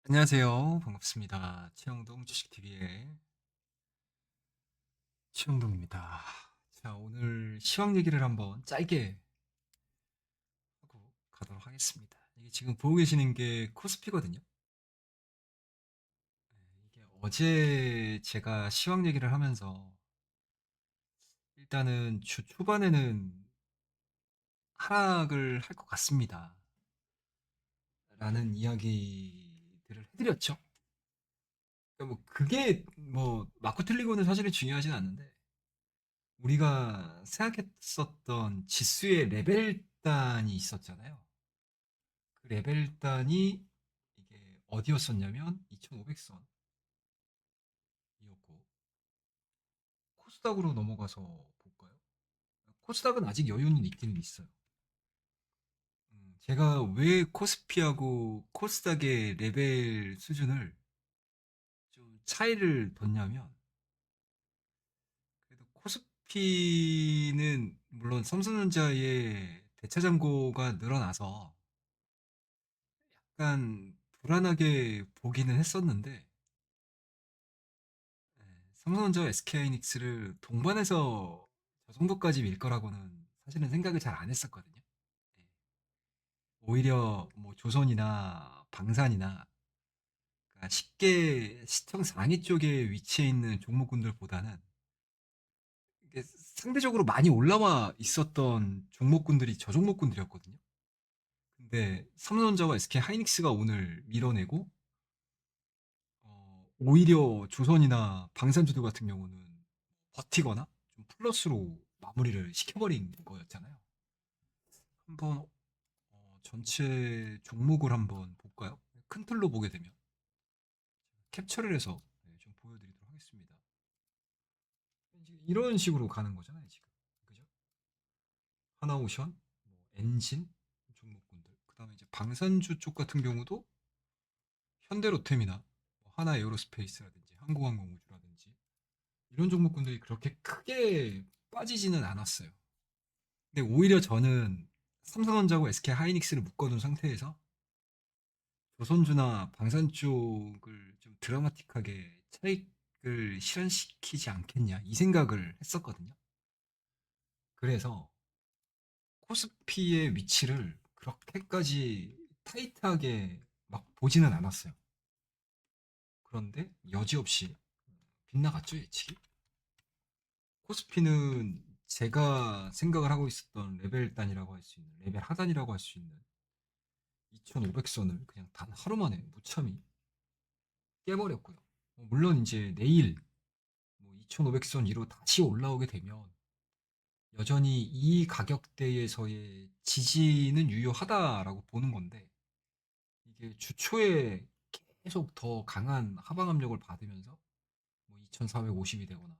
안녕하세요. 반갑습니다. 최영동 주식TV의 최영동입니다. 자, 오늘 시황 얘기를 한번 짧게 하고 가도록 하겠습니다. 이게 지금 보고 계시는 게 코스피거든요. 이게 어제 제가 시황 얘기를 하면서 일단은 주 초반에는 하락을 할 것 같습니다. 라는 이야기들을 해드렸죠. 그러니까 뭐 그게 뭐 맞고 틀리고는 사실은 중요하진 않는데 우리가 생각했었던 지수의 레벨단이 있었잖아요. 그 레벨단이 이게 어디였었냐면 2500선이었고 코스닥으로 넘어가서 볼까요? 코스닥은 아직 여유는 있기는 있어요. 제가 왜 코스피하고 코스닥의 레벨 수준을 좀 차이를 뒀냐면 그래도 코스피는 물론 삼성전자의 대차장고가 늘어나서 약간 불안하게 보기는 했었는데 삼성전자와 SK하이닉스를 동반해서 저 정도까지 밀 거라고는 사실은 생각을 잘 안 했었거든요. 예. 오히려 뭐 조선이나 방산이나 그러니까 쉽게 시청 상위 쪽에 위치해 있는 종목군들보다는 이게 상대적으로 많이 올라와 있었던 종목군들이 저 종목군들이었거든요. 근데 삼성전자와 SK하이닉스가 오늘 밀어내고 오히려 조선이나 방산주들 같은 경우는 버티거나 좀 플러스로 마무리를 시켜버린 거였잖아요. 한번 전체 종목을 한번 볼까요? 큰 틀로 보게 되면 캡처를 해서 좀 보여드리도록 하겠습니다. 이런 식으로 가는 거잖아요, 지금. 그죠? 하나오션, 뭐 엔진 종목군들. 그다음에 이제 방산주 쪽 같은 경우도 현대로템이나 뭐 하나 에어로스페이스라든지 항공항공우주라든지 이런 종목군들이 그렇게 크게 빠지지는 않았어요. 근데 오히려 저는 삼성전자고 SK 하이닉스를 묶어둔 상태에서 조선주나 방산 쪽을 좀 드라마틱하게 차익을 실현시키지 않겠냐 이 생각을 했었거든요. 그래서 코스피의 위치를 그렇게까지 타이트하게 막 보지는 않았어요. 그런데 여지없이 빗나갔죠, 예측이. 코스피는 제가 생각을 하고 있었던 레벨 단이라고 할 수 있는, 레벨 하단이라고 할 수 있는 2500선을 그냥 단 하루 만에 무참히 깨버렸고요. 물론 이제 내일 뭐 2500선 위로 다시 올라오게 되면 여전히 이 가격대에서의 지지는 유효하다라고 보는 건데 이게 주초에 계속 더 강한 하방 압력을 받으면서 뭐 2450이 되거나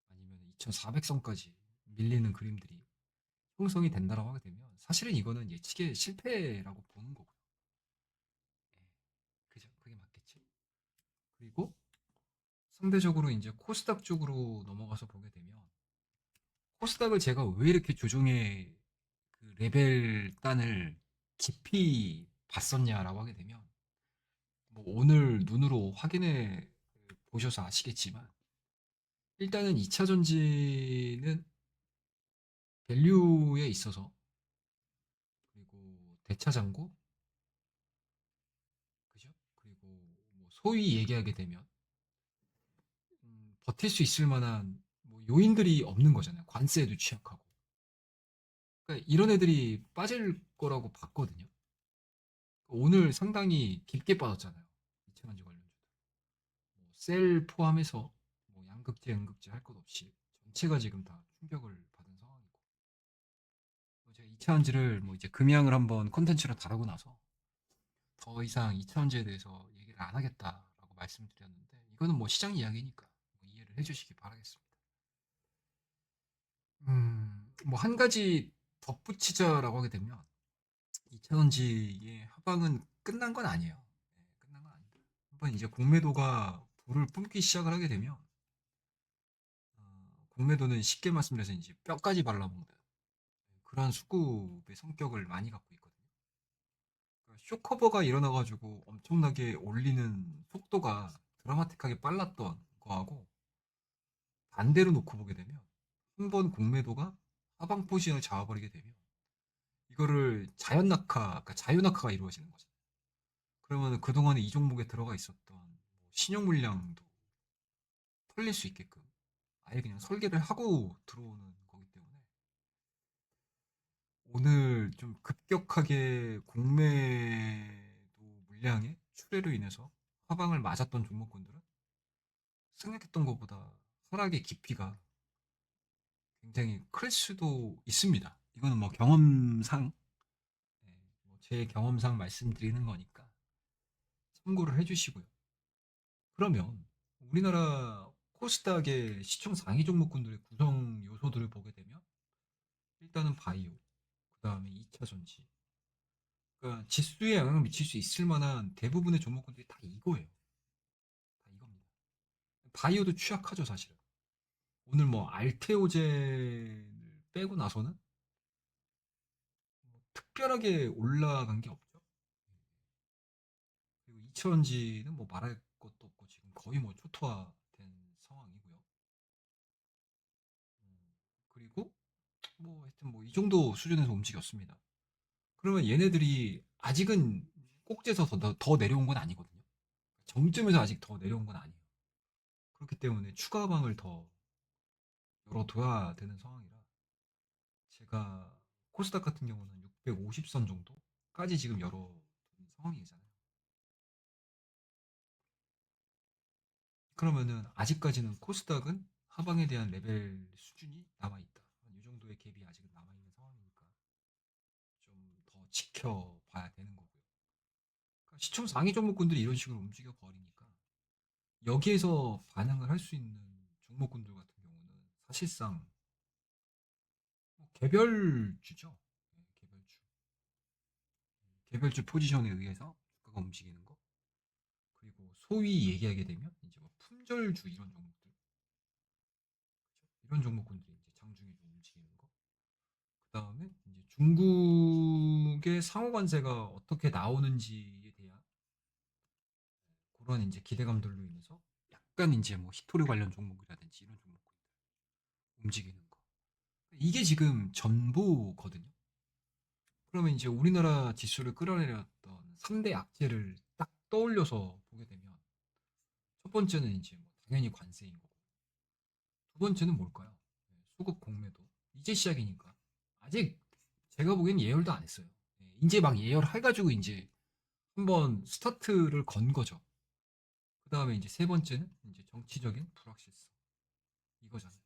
아니면 2400선까지 밀리는 그림들이 형성이 된다라고 하게 되면 사실은 이거는 예측의 실패라고 보는 거고요. 예, 그죠? 그게 맞겠지. 그리고 상대적으로 이제 코스닥 쪽으로 넘어가서 보게 되면 코스닥을 제가 왜 이렇게 조종의 그 레벨 단을 깊이 봤었냐라고 하게 되면 뭐 오늘 눈으로 확인해 보셔서 아시겠지만 일단은 2차 전지는 밸류에 있어서 그리고 대차장고 그죠? 그리고 뭐 소위 얘기하게 되면 버틸 수 있을 만한 뭐 요인들이 없는 거잖아요. 관세에도 취약하고. 그러니까 이런 애들이 빠질 거라고 봤거든요. 오늘 상당히 깊게 빠졌잖아요. 이차전지 관련주도. 뭐셀 포함해서 뭐 양극재, 음극재 할 것 없이 전체가 지금 다 충격을 받은 상황이고. 제가 이차전지를 뭐 이제 금양을 한번 컨텐츠로 다루고 나서 더 이상 이차전지에 대해서 얘기를 안 하겠다라고 말씀드렸는데 이거는 뭐 시장 이야기니까 뭐 이해를 해주시기 바라겠습니다. 뭐 한 가지 덧붙이자라고 하게 되면 2차전지의 하방은 끝난 건 아니에요. 네, 끝난 건 아니다. 한번 이제 공매도가 불을 뿜기 시작을 하게 되면 공매도는 쉽게 말씀드려서 이제 뼈까지 발라먹는 그런 수급의 성격을 많이 갖고 있거든요. 그러니까 쇼커버가 일어나 가지고 엄청나게 올리는 속도가 드라마틱하게 빨랐던 거하고 반대로 놓고 보게 되면 한 번 공매도가 하방 포지션을 잡아버리게 되면 이거를 자연 낙하, 그러니까 자유 낙하가 이루어지는 거죠. 그러면 그동안에 이 종목에 들어가 있었던 뭐 신용 물량도 털릴 수 있게끔 아예 그냥 설계를 하고 들어오는 거기 때문에 오늘 좀 급격하게 공매도 물량의 출회로 인해서 하방을 맞았던 종목군들은 생각했던 것보다 하락의 깊이가 굉장히 클 수도 있습니다. 이거는 뭐 경험상, 네, 뭐제 경험상 말씀드리는 거니까 참고를 해주시고요. 그러면 우리나라 코스닥의 시총 상위 종목군들의 구성 요소들을 보게 되면 일단은 바이오, 그 다음에 2차 전지, 그러니까 지수에 영향을 미칠 수 있을 만한 대부분의 종목군들이 다 이거예요. 다 이겁니다. 바이오도 취약하죠, 사실은. 오늘 뭐 알테오젠을 빼고 나서는 뭐 특별하게 올라간 게 없죠. 그리고 2차전지는 뭐 말할 것도 없고 지금 거의 뭐 초토화된 상황이고요. 그리고 뭐 하여튼 뭐 이 정도 수준에서 움직였습니다. 그러면 얘네들이 아직은 꼭지에서 더 내려온 건 아니거든요. 정점에서 아직 더 내려온 건 아니에요. 그렇기 때문에 추가 방을 더 열어둬야 되는 상황이라 제가 코스닥 같은 경우는 650선 정도까지 지금 열어둔 상황이잖아요. 그러면은 아직까지는 코스닥은 하방에 대한 레벨 수준이 남아있다. 이 정도의 갭이 아직은 남아있는 상황이니까 좀 더 지켜봐야 되는 거고요. 그러니까 시총 상위 종목군들이 이런 식으로 움직여 버리니까 여기에서 반응을 할 수 있는 종목군들 같은 경우는 사실상 뭐 개별주죠. 네, 개별주. 개별주 포지션에 의해서 주가가 움직이는 거. 그리고 소위 얘기하게 되면 이제 뭐 품절주 이런 종목들. 그렇죠? 이런 종목군들이 이제 장중에 좀 움직이는 거. 그다음에 이제 중국의 상호 관세가 어떻게 나오는지에 대한 그런 이제 기대감들로 인해서 약간 이제 뭐 히토리 관련 종목이라든지 이런 종목들 움직이는 거. 이게 지금 전부거든요. 그러면 이제 우리나라 지수를 끌어내렸던 3대 악재를 딱 떠올려서 보게 되면 첫 번째는 이제 뭐 당연히 관세인 거고 두 번째는 뭘까요? 네, 수급 공매도 이제 시작이니까 아직 제가 보기엔 예열도 안 했어요. 네, 이제 막 예열해가지고 이제 한번 스타트를 건 거죠. 그 다음에 이제 세 번째는 이제 정치적인 불확실성 이거잖아요.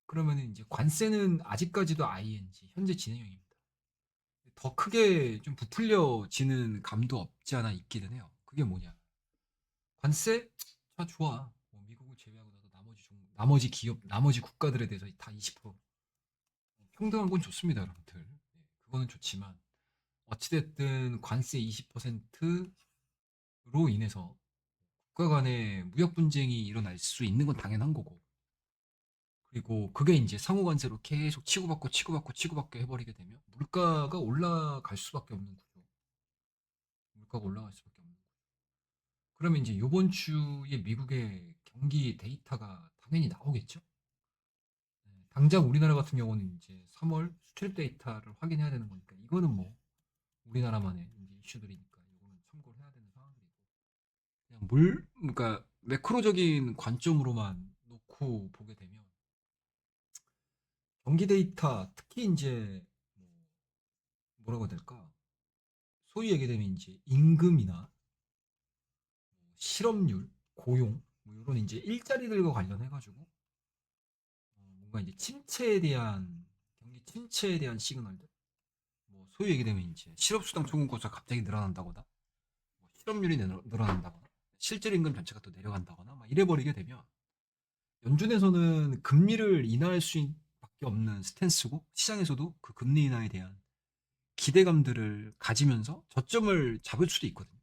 그러면은 이제 관세는 아직까지도 ING 현재 진행형입니다. 더 크게 좀 부풀려지는 감도 없지 않아 있기는 해요. 그게 뭐냐? 관세? 자, 좋아. 뭐 미국을 제외하고 나서 나머지 기업, 나머지 국가들에 대해서 다 20% 평등한 건 좋습니다, 여러분들. 네, 그거는 좋지만 어찌됐든 관세 20%로 인해서 국가 간의 무역 분쟁이 일어날 수 있는 건 당연한 거고. 그리고 그게 이제 상호 관세로 계속 치고받고 치고받고 치고받고 해버리게 되면 물가가 올라갈 수밖에 없는 구조. 물가가 올라갈 수밖에 없는 구조. 그러면 이제 요번 주에 미국의 경기 데이터가 당연히 나오겠죠? 네, 당장 우리나라 같은 경우는 이제 3월 수출 데이터를 확인해야 되는 거니까 이거는 뭐 우리나라만의 이제 이슈들이니까 이거는 참고를 해야 되는 상황들이고 그냥 그러니까 매크로적인 관점으로만 놓고 보게 되면 경기 데이터 특히 이제 뭐 뭐라고 해야 될까? 소위 얘기되면 이제 임금이나 실업률, 고용 뭐 이런 이제 일자리들과 관련해 가지고 뭔가 이제 침체에 대한 경기 침체에 대한 시그널들 뭐 소위 얘기되면 이제 실업수당 청구권수가 갑자기 늘어난다거나 뭐 실업률이 늘어난다거나 실질 임금 전체가 또 내려간다거나 막 이래버리게 되면 연준에서는 금리를 인하할 수밖에 없는 스탠스고 시장에서도 그 금리 인하에 대한 기대감들을 가지면서 저점을 잡을 수도 있거든요.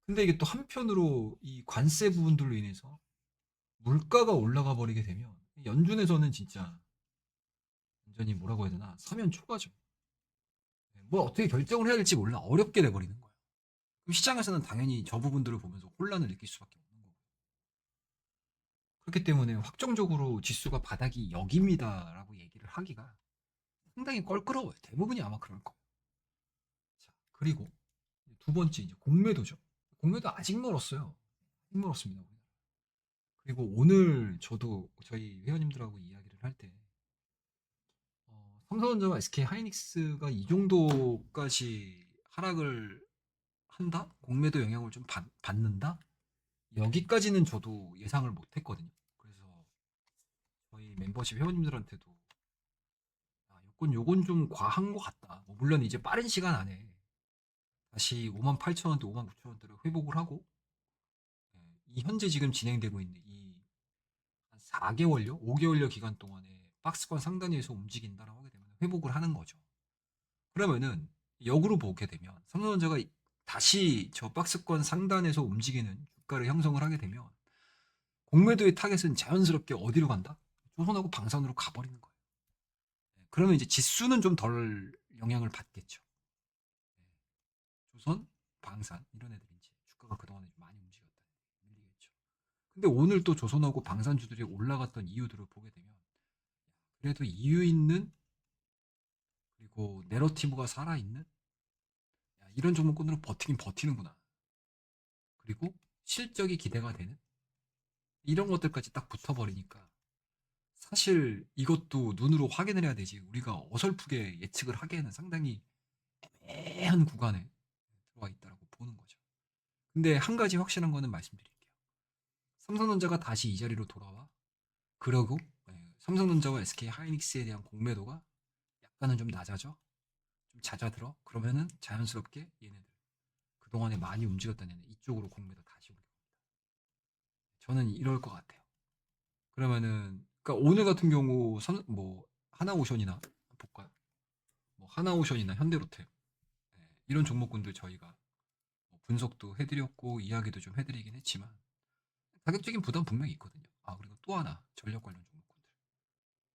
근데 이게 또 한편으로 이 관세 부분들로 인해서 물가가 올라가 버리게 되면 연준에서는 진짜 완전히 뭐라고 해야 되나 사면 초과죠. 네, 뭐 어떻게 결정을 해야 될지 몰라. 어렵게 돼버리는 거야. 그럼 시장에서는 당연히 저 부분들을 보면서 혼란을 느낄 수밖에 없는 거고. 그렇기 때문에 확정적으로 지수가 바닥이 여기입니다라고 얘기를 하기가 상당히 껄끄러워요. 대부분이 아마 그럴 거예요. 자, 그리고 두 번째 이제 공매도죠. 공매도 아직 멀었어요. 아직 멀었습니다. 그리고 오늘 저도 저희 회원님들하고 이야기를 할 때 삼성전자와 SK 하이닉스가 이 정도까지 하락을 한다? 공매도 영향을 좀 받는다? 여기까지는 저도 예상을 못했거든요. 그래서 저희 멤버십 회원님들한테도 요건 좀 과한 것 같다. 뭐 물론 이제 빠른 시간 안에 다시 58,000원대, 59,000원대를 회복을 하고 이 현재 지금 진행되고 있는 이 한 4개월여, 5개월여 기간 동안에 박스권 상단위에서 움직인다라고 하게 되면 회복을 하는 거죠. 그러면은 역으로 보게 되면 삼성전자가 다시 저 박스권 상단에서 움직이는 주가를 형성을 하게 되면 공매도의 타겟은 자연스럽게 어디로 간다? 조선하고 방산으로 가버리는 거예요. 그러면 이제 지수는 좀 덜 영향을 받겠죠. 조선, 방산 이런 애들이 이제 주가가 그동안에 좀 많이 움직였다. 밀리겠죠. 근데 오늘 또 조선하고 방산주들이 올라갔던 이유들을 보게 되면 그래도 이유 있는 그리고 내러티브가 살아있는 이런 종목군으로 버티긴 버티는구나. 그리고 실적이 기대가 되는 이런 것들까지 딱 붙어버리니까 사실 이것도 눈으로 확인을 해야 되지 우리가 어설프게 예측을 하기에는 상당히 애매한 구간에 들어와 있다고 보는 거죠. 근데 한 가지 확실한 거는 말씀드릴게요. 삼성전자가 다시 이 자리로 돌아와 그러고 삼성전자와 SK 하이닉스에 대한 공매도가 약간은 좀 낮아져 좀 잦아들어 그러면은 자연스럽게 얘네들 그동안에 많이 움직였던 애는 이쪽으로 공매도 다시 옮겨. 저는 이럴 것 같아요. 그러면은 그러니까 오늘 같은 경우 뭐 하나오션이나 볼까요? 뭐 하나오션이나 현대로템 이런 종목군들 저희가 뭐 분석도 해드렸고 이야기도 좀 해드리긴 했지만 가격적인 부담 분명히 있거든요. 아 그리고 또 하나 전력 관련 종목군들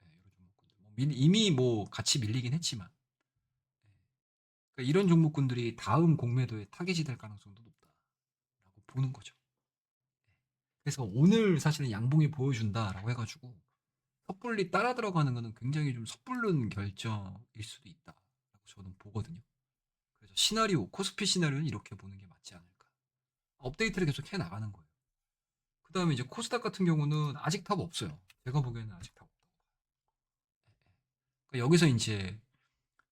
이런 종목군들 뭐 이미 뭐 같이 밀리긴 했지만 그러니까 이런 종목군들이 다음 공매도의 타겟이 될 가능성도 높다라고 보는 거죠. 그래서 오늘 사실은 양봉이 보여준다라고 해가지고 섣불리 따라 들어가는 거는 굉장히 좀 섣부른 결정일 수도 있다라고 저는 보거든요. 그래서 시나리오, 코스피 시나리오는 이렇게 보는 게 맞지 않을까. 업데이트를 계속 해 나가는 거예요. 그 다음에 이제 코스닥 같은 경우는 아직 답 없어요. 제가 보기에는 아직 답 없다고 봐요. 그러니까 여기서 이제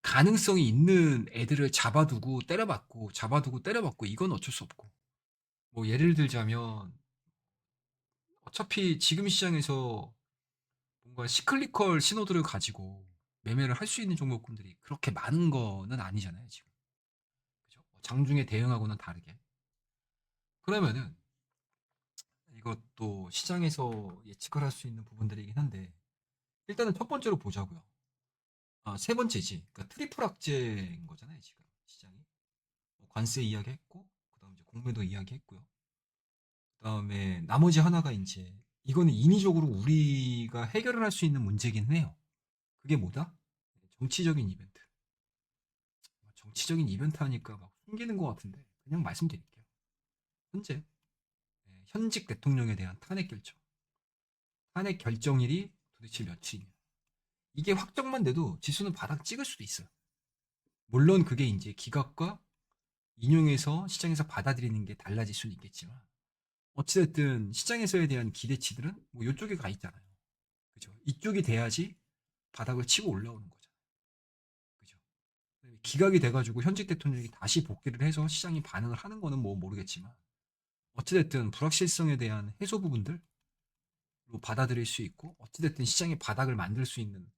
가능성이 있는 애들을 잡아두고 때려봤고, 잡아두고 때려봤고, 이건 어쩔 수 없고. 뭐 예를 들자면 어차피 지금 시장에서 뭔가 시클리컬 신호들을 가지고 매매를 할 수 있는 종목군들이 그렇게 많은 거는 아니잖아요, 지금. 그죠? 장중에 대응하고는 다르게. 그러면은 이것도 시장에서 예측을 할 수 있는 부분들이긴 한데 일단은 첫 번째로 보자고요. 세 번째지. 그러니까 트리플 악재인 거잖아요, 지금 시장이. 관세 이야기했고, 그다음 이제 공매도 이야기했고요. 그다음에 나머지 하나가 이제 이거는 인위적으로 우리가 해결을 할 수 있는 문제긴 해요. 그게 뭐다? 정치적인 이벤트. 정치적인 이벤트 하니까 막 숨기는 것 같은데 그냥 말씀드릴게요. 현재 현직 대통령에 대한 탄핵 결정. 탄핵 결정일이 도대체 며칠이냐. 이게 확정만 돼도 지수는 바닥 찍을 수도 있어요. 물론 그게 이제 기각과 인용해서 시장에서 받아들이는 게 달라질 수는 있겠지만 어찌됐든 시장에서에 대한 기대치들은 뭐 이쪽에 가 있잖아요. 그죠? 이쪽이 돼야지 바닥을 치고 올라오는 거잖아요. 그죠? 기각이 돼가지고 현직 대통령이 다시 복귀를 해서 시장이 반응을 하는 거는 뭐 모르겠지만 어찌됐든 불확실성에 대한 해소 부분들로 받아들일 수 있고 어찌됐든 시장의 바닥을 만들 수 있는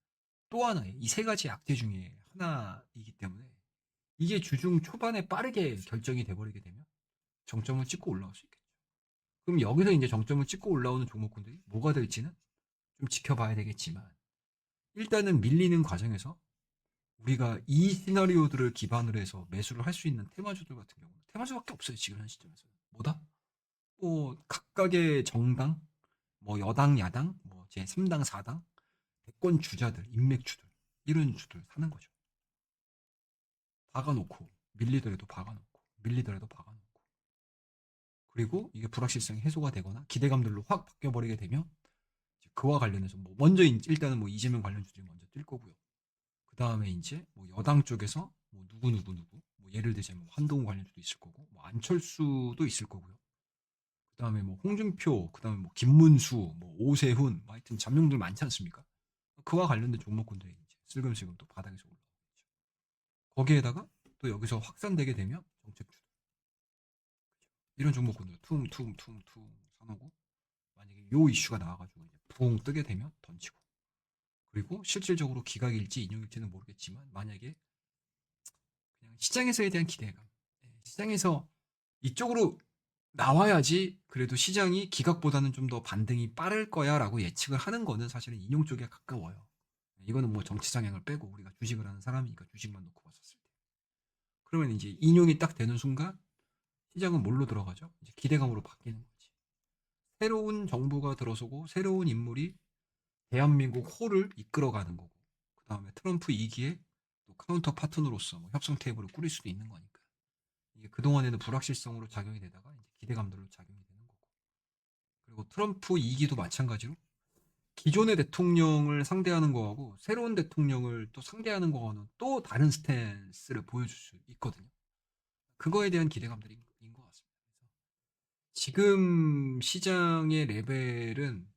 또 하나의 이 세 가지 악재 중에 하나이기 때문에 이게 주중 초반에 빠르게 결정이 돼버리게 되면 정점을 찍고 올라올 수 있겠죠. 그럼 여기서 이제 정점을 찍고 올라오는 종목군들이 뭐가 될지는 좀 지켜봐야 되겠지만 일단은 밀리는 과정에서 우리가 이 시나리오들을 기반으로 해서 매수를 할 수 있는 테마주들 같은 경우는 테마주밖에 없어요. 지금 현 시점에서 뭐다? 뭐 각각의 정당, 뭐 여당, 야당, 뭐 제 3당, 4당, 대권 주자들, 인맥주들 이런 주들 사는 거죠. 박아놓고 밀리더라도 박아놓고 밀리더라도 박아놓고 그리고 이게 불확실성이 해소가 되거나 기대감들로 확 바뀌어버리게 되면 그와 관련해서 뭐 먼저 일단은 뭐 이재명 관련 주들이 먼저 뜰 거고요. 그 다음에 이제 뭐 여당 쪽에서 뭐 누구 뭐 예를 들자면 뭐 한동훈 관련주도 있을 거고 뭐 안철수도 있을 거고요. 그 다음에 뭐 홍준표, 그 다음에 뭐 김문수, 뭐 오세훈, 뭐 하여튼 잠룡들 많지 않습니까? 그와 관련된 종목군들이 이제 슬금슬금 또 바닥에서 올라오겠죠. 거기에다가 또 여기서 확산되게 되면 정책주도 이런 종목군들 퉁퉁퉁퉁 사놓고 만약에 요 이슈가 나와가지고 이제 붕 뜨게 되면 던지고 그리고 실질적으로 기각일지 인용일지는 모르겠지만 만약에 그냥 시장에서에 대한 기대감 시장에서 이쪽으로 나와야지 그래도 시장이 기각보다는 좀 더 반등이 빠를 거야 라고 예측을 하는 거는 사실은 인용 쪽에 가까워요. 이거는 뭐 정치 성향을 빼고 우리가 주식을 하는 사람이니까 주식만 놓고 봤었을 때. 그러면 이제 인용이 딱 되는 순간 시장은 뭘로 들어가죠? 이제 기대감으로 바뀌는 거지. 새로운 정부가 들어서고 새로운 인물이 대한민국 호를 이끌어가는 거고 그 다음에 트럼프 2기에 또 카운터 파트너로서 뭐 협상 테이블을 꾸릴 수도 있는 거니까 이게 그동안에는 불확실성으로 작용이 되다가 이제 기대감들로 작용이 되는 거고 그리고 트럼프 2기도 마찬가지로 기존의 대통령을 상대하는 거하고 새로운 대통령을 또 상대하는 거하고는 또 다른 스탠스를 보여줄 수 있거든요. 그거에 대한 기대감들인 것 같습니다. 지금 시장의 레벨은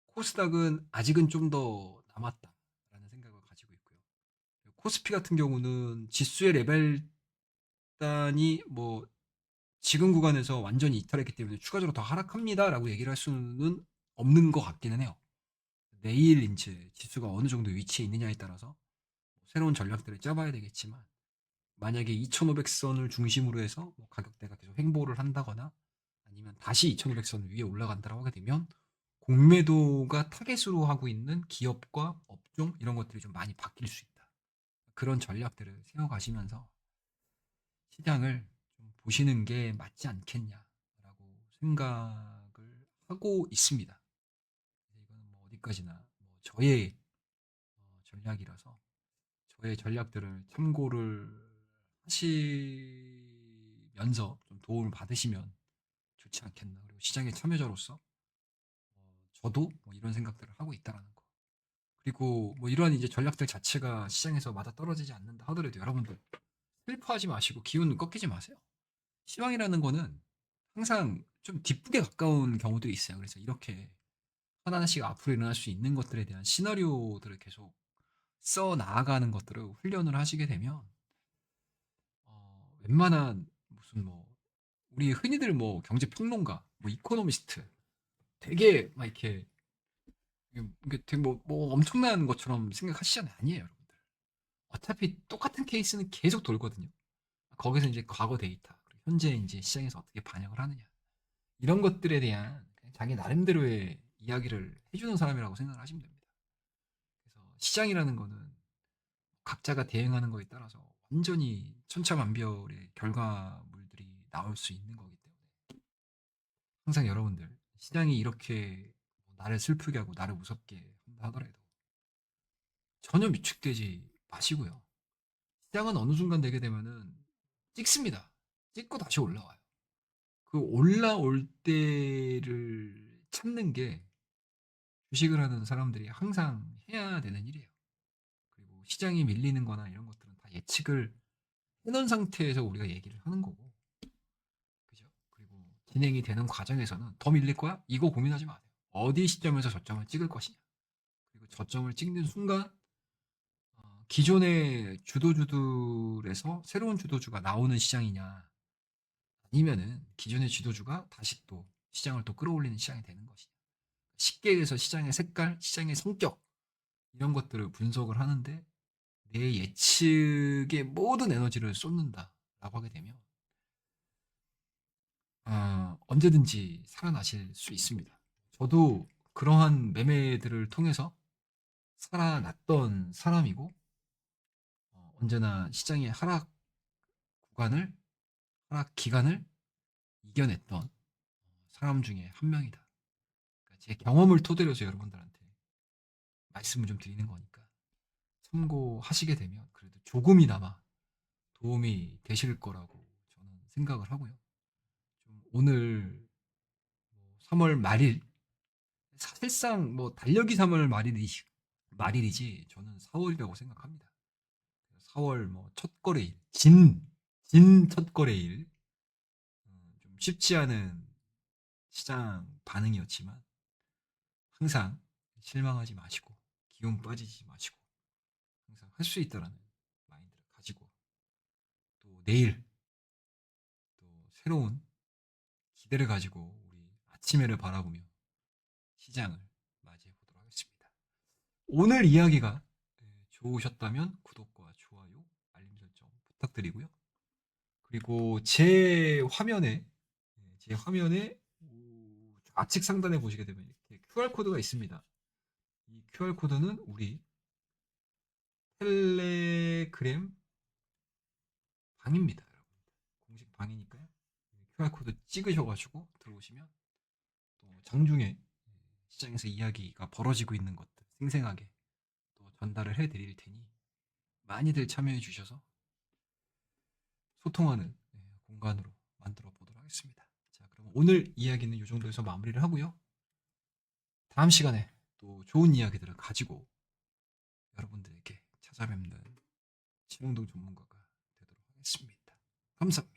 코스닥은 아직은 좀 더 남았다라는 생각을 가지고 있고요. 코스피 같은 경우는 지수의 레벨단이 뭐 지금 구간에서 완전히 이탈했기 때문에 추가적으로 더 하락합니다라고 얘기를 할 수는 없는 것 같기는 해요. 내일 이제 지수가 어느 정도 위치에 있느냐에 따라서 새로운 전략들을 짜봐야 되겠지만 만약에 2500선을 중심으로 해서 뭐 가격대가 계속 횡보를 한다거나 아니면 다시 2500선 위에 올라간다고 하게 되면 공매도가 타겟으로 하고 있는 기업과 업종 이런 것들이 좀 많이 바뀔 수 있다. 그런 전략들을 세워가시면서 시장을 좀 보시는 게 맞지 않겠냐라고 생각을 하고 있습니다. 이거는 뭐 어디까지나 뭐 저의 전략이라서 저의 전략들을 참고를 하시면서 좀 도움을 받으시면 좋지 않겠나. 그리고 시장의 참여자로서 저도 뭐 이런 생각들을 하고 있다라는 거. 그리고 뭐 이러한 이제 전략들 자체가 시장에서 맞아 떨어지지 않는다 하더라도 여러분들 슬퍼하지 마시고 기운 꺾이지 마세요. 시황이라는 거는 항상 좀 뒷북에 가까운 경우들이 있어요. 그래서 이렇게 하나하나씩 앞으로 일어날 수 있는 것들에 대한 시나리오들을 계속 써 나아가는 것들을 훈련을 하시게 되면 웬만한 무슨 뭐 우리 흔히들 뭐 경제 평론가, 뭐 이코노미스트 되게 막 이렇게 이게 되게 뭐 엄청난 것처럼 생각하시잖아요. 아니에요, 여러분들. 어차피 똑같은 케이스는 계속 돌거든요. 거기서 이제 과거 데이터, 그리고 현재 이제 시장에서 어떻게 반영을 하느냐 이런 것들에 대한 그냥 자기 나름대로의 이야기를 해주는 사람이라고 생각을 하시면 됩니다. 그래서 시장이라는 거는 각자가 대응하는 거에 따라서 완전히 천차만별의 결과물들이 나올 수 있는 거기 때문에 항상 여러분들 시장이 이렇게 나를 슬프게 하고 나를 무섭게 한다 하더라도 전혀 위축되지 마시고요. 시장은 어느 순간 되게 되면은 찍습니다. 찍고 다시 올라와요. 그 올라올 때를 찾는 게 주식을 하는 사람들이 항상 해야 되는 일이에요. 그리고 시장이 밀리는 거나 이런 것들은 다 예측을 해놓은 상태에서 우리가 얘기를 하는 거고 그죠? 그리고 진행이 되는 과정에서는 더 밀릴 거야? 이거 고민하지 마세요. 어디 시점에서 저점을 찍을 것이냐. 그리고 저점을 찍는 순간 기존의 주도주들에서 새로운 주도주가 나오는 시장이냐 아니면은 기존의 주도주가 다시 또 시장을 또 끌어올리는 시장이 되는 것이냐. 쉽게 해서 시장의 색깔, 시장의 성격 이런 것들을 분석을 하는데 내 예측에 모든 에너지를 쏟는다라고 하게 되면 언제든지 살아나실 수 있습니다. 저도 그러한 매매들을 통해서 살아났던 사람이고 언제나 시장의 하락 구간을 하락 기간을 이겨냈던 사람 중에 한 명이다. 그러니까 제 경험을 토대로 해서 여러분들한테 말씀을 좀 드리는 거니까 참고하시게 되면 그래도 조금이나마 도움이 되실 거라고 저는 생각을 하고요. 좀 오늘 3월 말일, 사실상 뭐 달력이 3월 말일이지 저는 4월이라고 생각합니다. 4월 뭐 첫거래일, 진 첫거래일, 좀 쉽지 않은 시장 반응이었지만 항상 실망하지 마시고 기운 빠지지 마시고 항상 할 수 있다라는 마인드를 가지고 또 내일 또 새로운 기대를 가지고 우리 아침에를 바라보며 시장을 맞이해 보도록 하겠습니다. 오늘 이야기가 좋으셨다면 구독과 좋아요, 알림 설정 부탁드리고요. 그리고 제 화면에 좌측 상단에 보시게 되면 이렇게 QR코드가 있습니다. 이 QR코드는 우리 텔레그램 방입니다, 여러분. 공식 방이니까요. QR코드 찍으셔가지고 들어오시면 또 장중에 시장에서 이야기가 벌어지고 있는 것들 생생하게 또 전달을 해드릴 테니 많이들 참여해 주셔서 소통하는 공간으로 만들어 보도록 하겠습니다. 자, 그럼 오늘 이야기는 이 정도에서 마무리를 하고요. 다음 시간에 또 좋은 이야기들을 가지고 여러분들에게 찾아뵙는 신흥동 전문가가 되도록 하겠습니다. 감사합니다.